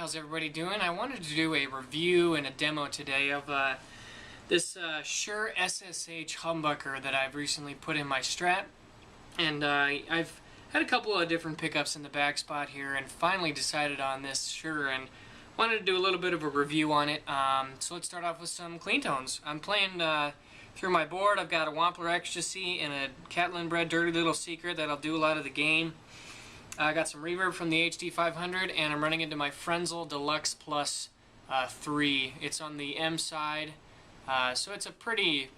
how's everybody doing? I wanted to do a review and a demo today of this Suhr SSH humbucker that I've recently put in my Strat. And I've had a couple of different pickups in the back spot here and finally decided on this Suhr and wanted to do a little bit of a review on it. So let's start off with some clean tones. I'm playing through my board. I've got a Wampler Ecstasy and a Catlin Bred Dirty Little Secret that'll do a lot of the game. I got some reverb from the HD 500, and I'm running into my Frenzel Deluxe Plus 3. It's on the M side, so it's a pretty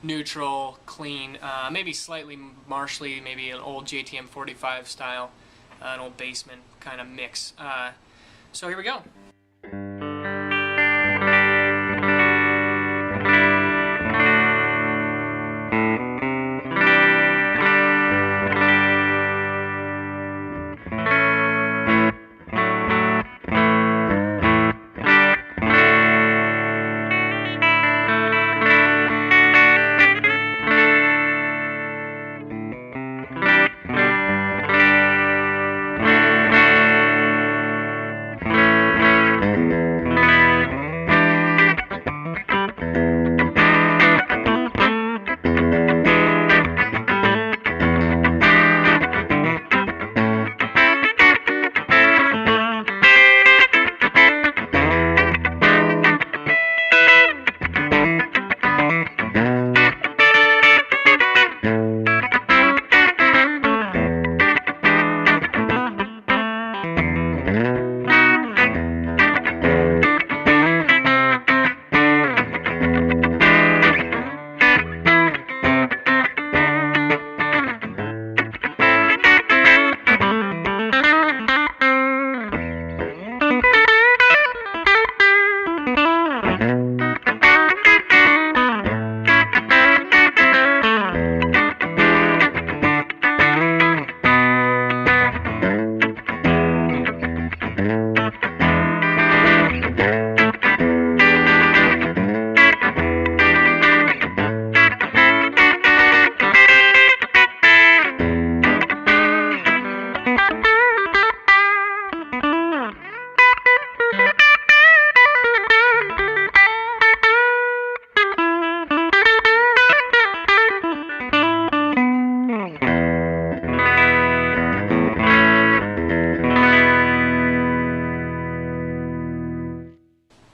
neutral, clean, maybe slightly marshally, maybe an old JTM 45 style, an old Bassman kind of mix. So here we go.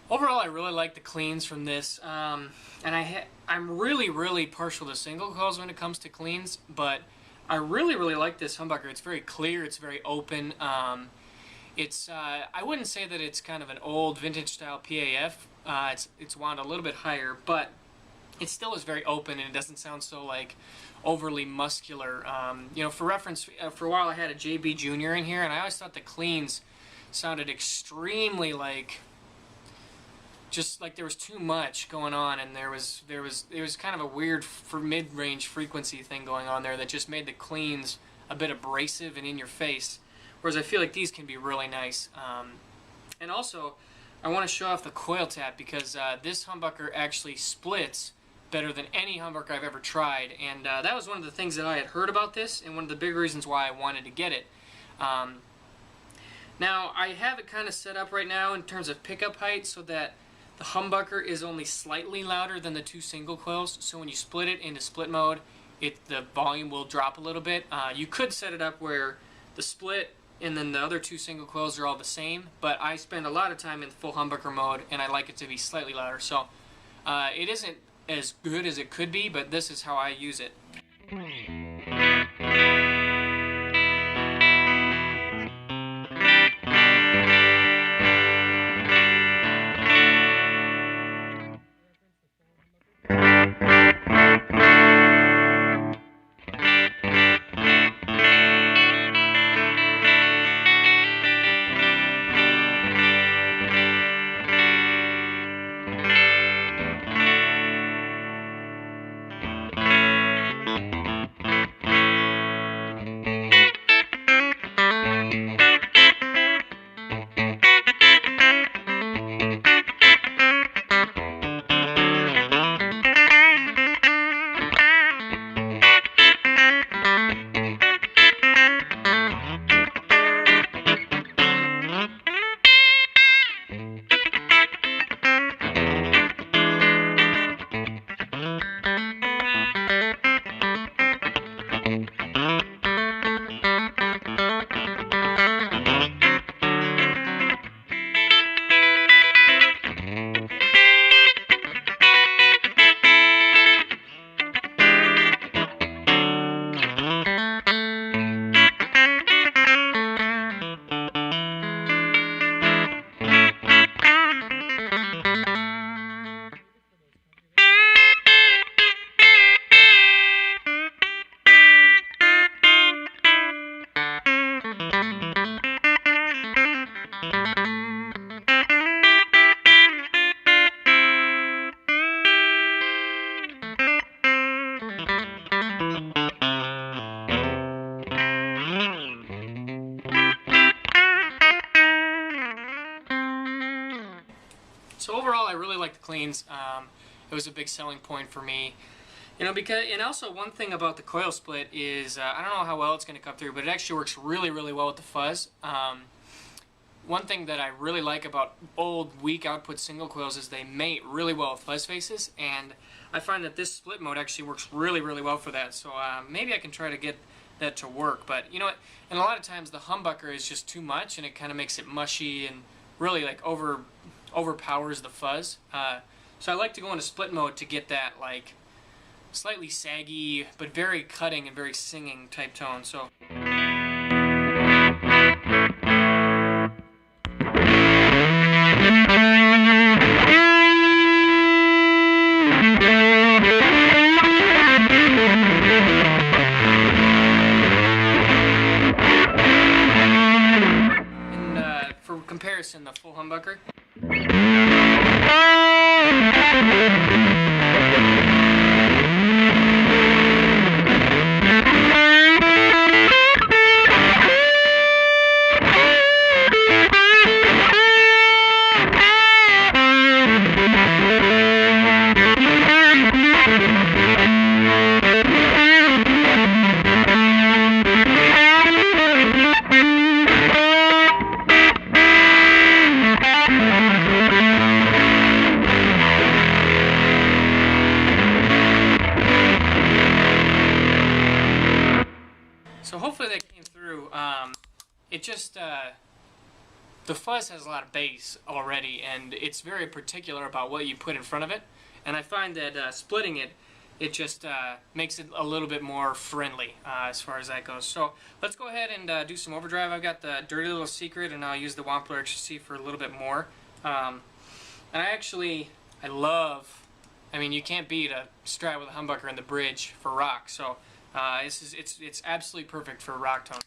Overall, I really like the cleans from this, and I'm really partial to single coils when it comes to cleans, but I really like this humbucker. It's very clear, it's very open. I wouldn't say that it's kind of an old vintage style PAF. It's wound a little bit higher, but it still is very open and it doesn't sound so like overly muscular. You know, for reference, for a while I had a JB Junior in here, and I always thought the cleans sounded extremely like, just like there was too much going on, and it was kind of a weird mid-range frequency thing going on there that just made the cleans a bit abrasive and in your face, whereas I feel like these can be really nice. And also, I want to show off the coil tap because this humbucker actually splits better than any humbucker I've ever tried, and that was one of the things that I had heard about this and one of the big reasons why I wanted to get it. Now, I have it kind of set up right now in terms of pickup height so that the humbucker is only slightly louder than the two single coils, so when you split it into split mode, the volume will drop a little bit. You could set it up where the split and then the other two single coils are all the same, but I spend a lot of time in full humbucker mode, and I like it to be slightly louder. So it isn't as good as it could be, but this is how I use it. cleans. It was a big selling point for me. You know, because, and also one thing about the coil split is, I don't know how well it's going to come through, but it actually works really, really well with the fuzz. One thing that I really like about old weak output single coils is they mate really well with fuzz faces, and I find that this split mode actually works really, really well for that. So maybe I can try to get that to work. But you know what? And a lot of times the humbucker is just too much, and it kind of makes it mushy and really like overpowers the fuzz. So I like to go into split mode to get that like slightly saggy, but very cutting and very singing type tone. So. For comparison, the full humbucker. So hopefully that came through. It just, the fuzz has a lot of bass already, and it's very particular about what you put in front of it. And I find that splitting it, it just makes it a little bit more friendly as far as that goes. So let's go ahead and do some overdrive. I've got the dirty little secret, and I'll use the Wampler XC for a little bit more. And I love, I mean, you can't beat a Strat with a humbucker in the bridge for rock. So it's absolutely perfect for rock tone.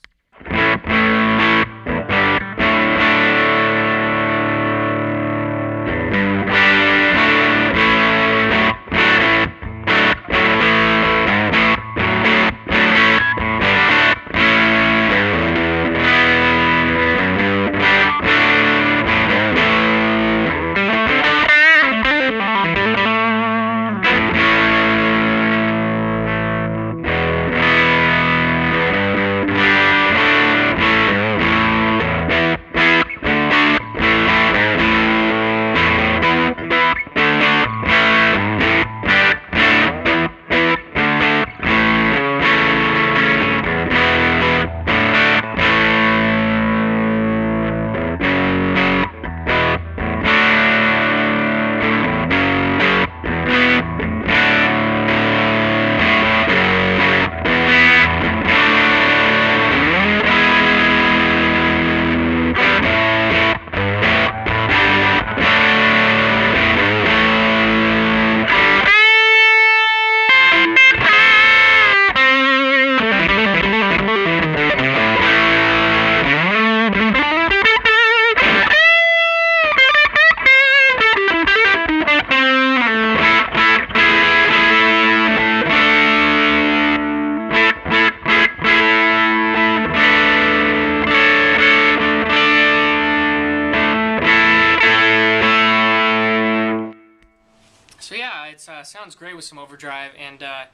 So yeah, it sounds great with some overdrive, and I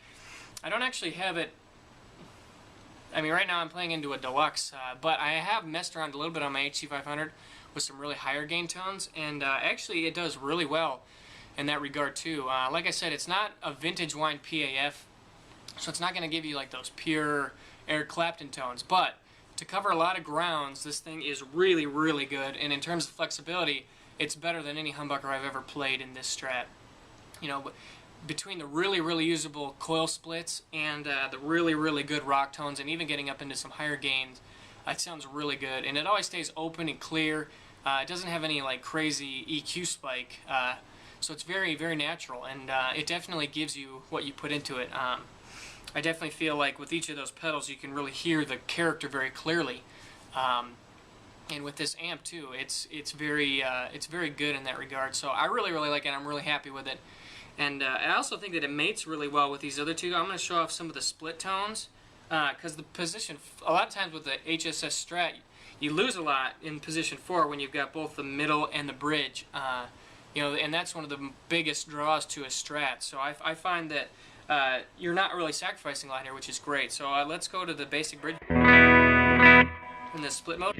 don't actually have it. I mean, right now I'm playing into a deluxe, but I have messed around a little bit on my HC500 with some really higher gain tones, and actually it does really well in that regard too. Like I said, it's not a vintage wine PAF, so it's not going to give you like those pure Eric Clapton tones, but to cover a lot of grounds, this thing is really, really good, and in terms of flexibility, it's better than any humbucker I've ever played in this Strat. You know, between the really, really usable coil splits and the really, really good rock tones, and even getting up into some higher gains, it sounds really good. And it always stays open and clear. It doesn't have any like crazy EQ spike, so it's very, very natural, and it definitely gives you what you put into it. I definitely feel like with each of those pedals, you can really hear the character very clearly. And with this amp too, it's very good in that regard. So I really, really like it. I'm really happy with it. And I also think that it mates really well with these other two. I'm going to show off some of the split tones, because the position, a lot of times with the HSS Strat, you lose a lot in position 4 when you've got both the middle and the bridge. You know, and that's one of the biggest draws to a Strat. So I find that you're not really sacrificing a lot here, which is great. So let's go to the basic bridge in the split mode.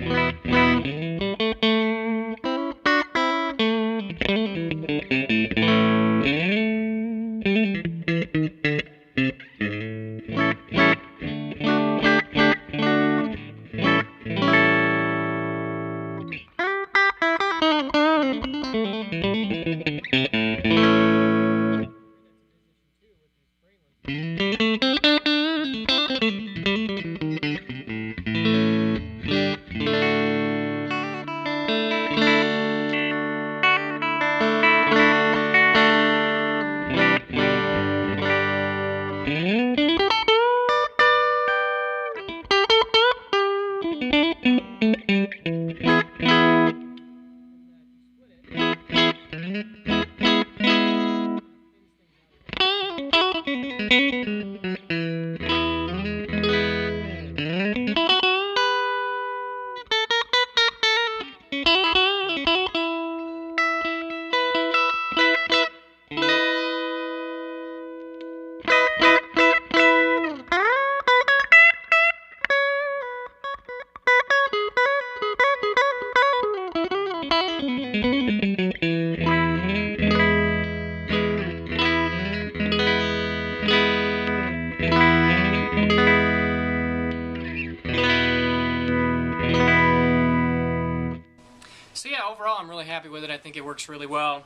So yeah, overall I'm really happy with it. I think it works really well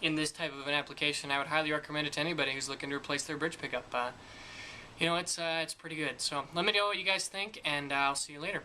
in this type of an application. I would highly recommend it to anybody who's looking to replace their bridge pickup. You know, it's pretty good. So let me know what you guys think, and I'll see you later.